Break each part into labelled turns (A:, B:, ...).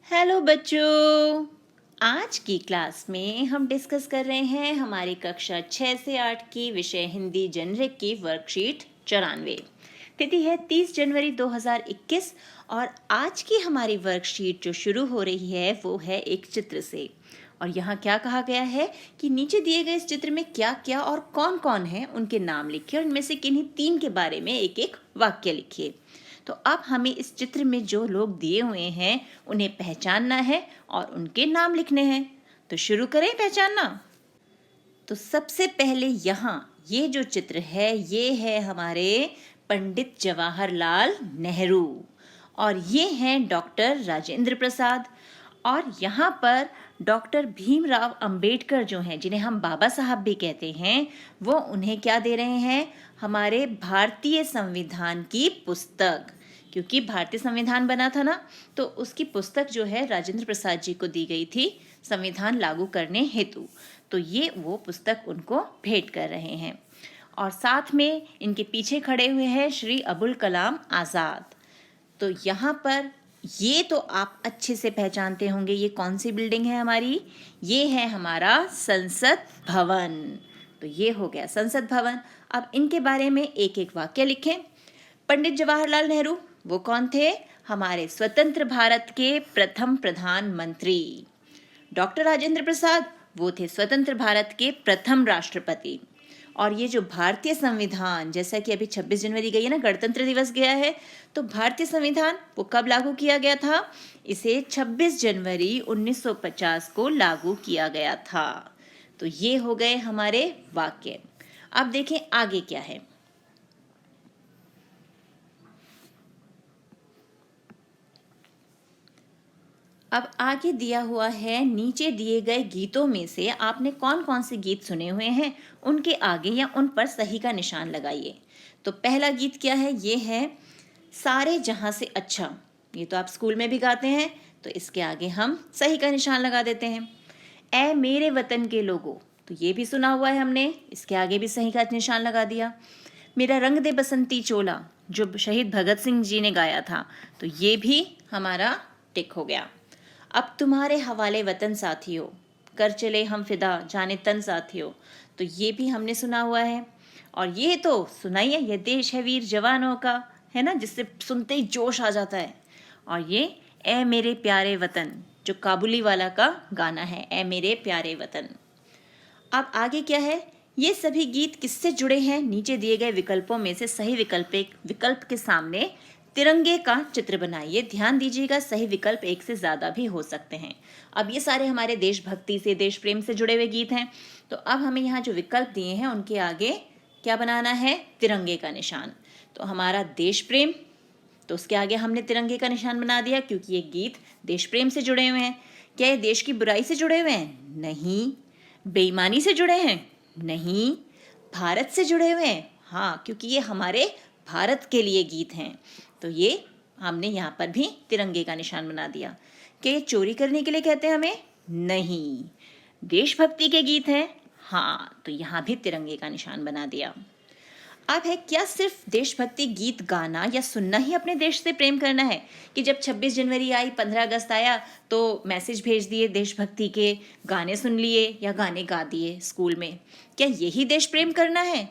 A: Hello बच्चों। आज की क्लास में हम डिस्कस कर रहे हैं हमारी कक्षा 6 से 8 की विषय हिंदी जेनरिक की वर्कशीट 94। तिथि है 30 जनवरी 2021 और आज की हमारी वर्कशीट जो शुरू हो रही है वो है एक चित्र से। और यहाँ क्या कहा गया है कि नीचे दिए गए इस चित्र में क्या क्या और कौन कौन है उनके नाम लिखिए और इनमें से किन्हीं 3 के बारे में एक एक वाक्य लिखिए। तो अब हमें इस चित्र में जो लोग दिए हुए हैं उन्हें पहचानना है और उनके नाम लिखने हैं। तो शुरू करें पहचानना। तो सबसे पहले यहाँ ये जो चित्र है ये है हमारे पंडित जवाहरलाल नेहरू और ये हैं डॉक्टर राजेंद्र प्रसाद। और यहाँ पर डॉक्टर भीमराव अंबेडकर जो हैं जिन्हें हम बाबा साहब भी कहते हैं वो उन्हें क्या दे रहे हैं, हमारे भारतीय संविधान की पुस्तक। क्योंकि भारतीय संविधान बना था ना, तो उसकी पुस्तक जो है राजेंद्र प्रसाद जी को दी गई थी संविधान लागू करने हेतु। तो ये वो पुस्तक उनको भेंट कर रहे हैं। और साथ में इनके पीछे खड़े हुए हैं श्री अबुल कलाम आज़ाद। तो यहाँ पर ये तो आप अच्छे से पहचानते होंगे, ये कौन सी बिल्डिंग है हमारी, ये है हमारा संसद भवन। तो ये हो गया संसद भवन। अब इनके बारे में एक एक वाक्य लिखें। पंडित जवाहरलाल नेहरू वो कौन थे, हमारे स्वतंत्र भारत के प्रथम प्रधानमंत्री। डॉक्टर राजेंद्र प्रसाद वो थे स्वतंत्र भारत के प्रथम राष्ट्रपति। और ये जो भारतीय संविधान, जैसा कि अभी 26 जनवरी गई है ना, गणतंत्र दिवस गया है, तो भारतीय संविधान वो कब लागू किया गया था, इसे 26 जनवरी 1950 को लागू किया गया था। तो ये हो गए हमारे वाक्य। अब देखें आगे क्या है। अब आगे दिया हुआ है, नीचे दिए गए गीतों में से आपने कौन कौन से गीत सुने हुए हैं, उनके आगे या उन पर सही का निशान लगाइए। तो पहला गीत क्या है, ये है सारे जहां से अच्छा। ये तो आप स्कूल में भी गाते हैं, तो इसके आगे हम सही का निशान लगा देते हैं। ए मेरे वतन के लोगों, तो ये भी सुना हुआ है हमने, इसके आगे भी सही का निशान लगा दिया। मेरा रंग दे बसंती चोला, जो शहीद भगत सिंह जी ने गाया था, तो ये भी हमारा टिक हो गया। अब तुम्हारे हवाले वतन साथियों, कर चले हम फिदा जाने तन साथियों, तो ये भी हमने सुना हुआ है। और ये तो सुनाइए, ये देश है वीर जवानों का, है ना, जिससे सुनते ही जोश आ जाता है। और ये ए मेरे प्यारे वतन, जो काबुली वाला का गाना है, ए मेरे प्यारे वतन। अब आगे क्या है, ये सभी गीत किससे जुड़े हैं, नीचे दिए गए विकल्पों में से सही विकल्प के सामने तिरंगे का चित्र बनाइए। ध्यान दीजिएगा, सही विकल्प एक से ज़्यादा भी हो सकते हैं। अब ये सारे हमारे देशभक्ति से, देश प्रेम से जुड़े हुए गीत हैं। तो अब हमें यहाँ जो विकल्प दिए हैं उनके आगे क्या बनाना है, तिरंगे का निशान। तो हमारा देश प्रेम, तो उसके आगे हमने तिरंगे का निशान बना दिया, क्योंकि ये गीत देश प्रेम से जुड़े हुए हैं। क्या ये देश की बुराई से जुड़े हुए हैं, नहीं। बेईमानी से जुड़े हैं, नहीं। भारत से जुड़े हुए हैं, हाँ, क्योंकि ये हमारे भारत के लिए गीत हैं। तो ये हमने यहाँ पर भी तिरंगे का निशान बना दिया। क्या ये चोरी करने के लिए कहते हैं हमें, नहीं। देशभक्ति के गीत हैं, हाँ, तो यहाँ भी तिरंगे का निशान बना दिया। अब है, क्या सिर्फ देशभक्ति गीत गाना या सुनना ही अपने देश से प्रेम करना है, कि जब 26 जनवरी आई, 15 अगस्त आया तो मैसेज भेज दिए देशभक्ति के, गाने सुन लिए या गाने गा दिए स्कूल में, क्या यही देश प्रेम करना है,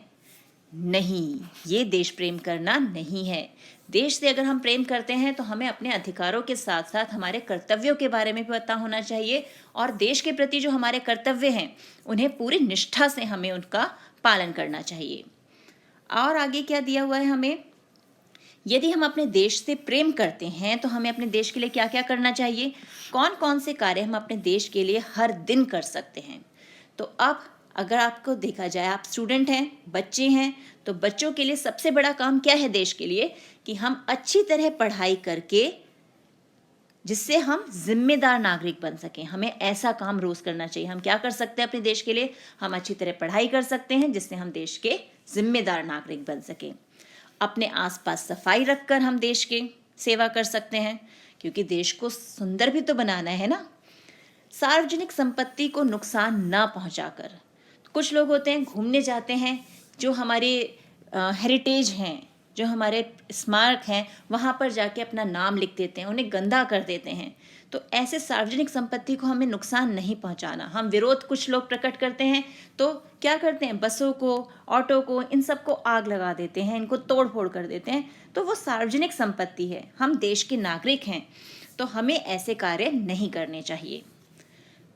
A: नहीं। ये देश प्रेम करना नहीं है। देश से अगर हम प्रेम करते हैं तो हमें अपने अधिकारों के साथ साथ हमारे कर्तव्यों के बारे में भी पता होना चाहिए, और देश के प्रति जो हमारे कर्तव्य हैं उन्हें पूरी निष्ठा से हमें उनका पालन करना चाहिए। और आगे क्या दिया हुआ है हमें, यदि हम अपने देश से प्रेम करते हैं तो हमें अपने देश के लिए क्या क्या करना चाहिए, कौन कौन से कार्य हम अपने देश के लिए हर दिन कर सकते हैं। तो अब अगर आपको देखा जाए, आप स्टूडेंट हैं, बच्चे हैं, तो बच्चों के लिए सबसे बड़ा काम क्या है देश के लिए, कि हम अच्छी तरह पढ़ाई करके जिससे हम जिम्मेदार नागरिक बन सकें। हमें ऐसा काम रोज करना चाहिए। हम क्या कर सकते हैं अपने देश के लिए, हम अच्छी तरह पढ़ाई कर सकते हैं जिससे हम देश के जिम्मेदार नागरिक बन सकें। अपने आसपास सफाई रखकर हम देश की सेवा कर सकते हैं, क्योंकि देश को सुंदर भी तो बनाना है ना। सार्वजनिक संपत्ति को नुकसान ना पहुंचाकर, कुछ लोग होते हैं घूमने जाते हैं, जो हमारे हेरिटेज हैं, जो हमारे स्मारक हैं वहाँ पर जाके अपना नाम लिख देते हैं, उन्हें गंदा कर देते हैं। तो ऐसे सार्वजनिक संपत्ति को हमें नुकसान नहीं पहुंचाना। हम विरोध कुछ लोग प्रकट करते हैं तो क्या करते हैं, बसों को, ऑटो को, इन सबको आग लगा देते हैं, इनको तोड़ फोड़ कर देते हैं। तो वो सार्वजनिक संपत्ति है, हम देश के नागरिक हैं, तो हमें ऐसे कार्य नहीं करने चाहिए।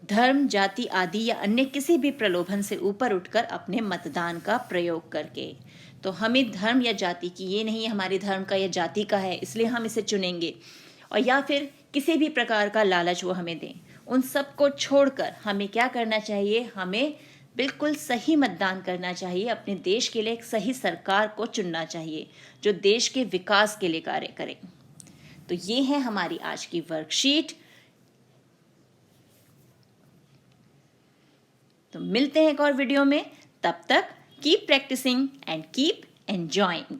A: धर्म, जाति आदि या अन्य किसी भी प्रलोभन से ऊपर उठकर अपने मतदान का प्रयोग करके। तो हमें धर्म या जाति की ये नहीं, हमारे धर्म का या जाति का है इसलिए हम इसे चुनेंगे, और या फिर किसी भी प्रकार का लालच वो हमें दें, उन सब को छोड़कर हमें क्या करना चाहिए, हमें बिल्कुल सही मतदान करना चाहिए। अपने देश के लिए एक सही सरकार को चुनना चाहिए जो देश के विकास के लिए कार्य करे। तो ये है हमारी आज की वर्कशीट। तो मिलते हैं एक और वीडियो में, तब तक keep practicing and keep enjoying.